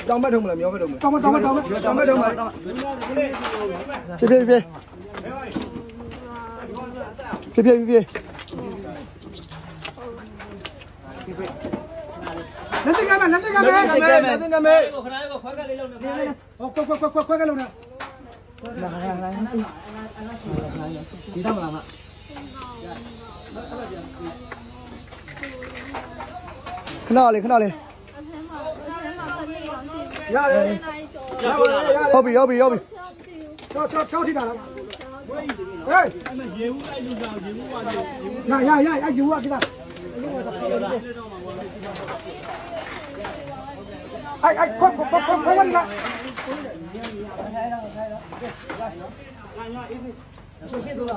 တောင်းမထုံမလားမျောမထုံမလားတောင်းမထုံမလားဖြည်းဖြည်းလက်တကမဲခဏလေးခွဲကလေးလုံးနေခွဲကလုံးနေဒီတော့မလားမခဏလေးရတယ်ဟုတ်ပြီချောထိတာလားဟေးရေဦးလိုက်လူဆောင်ရေဦးပါရအဲ့ရေဦးကကိတာအဲ့ခွတ်ဝင်လာရှေ့တော့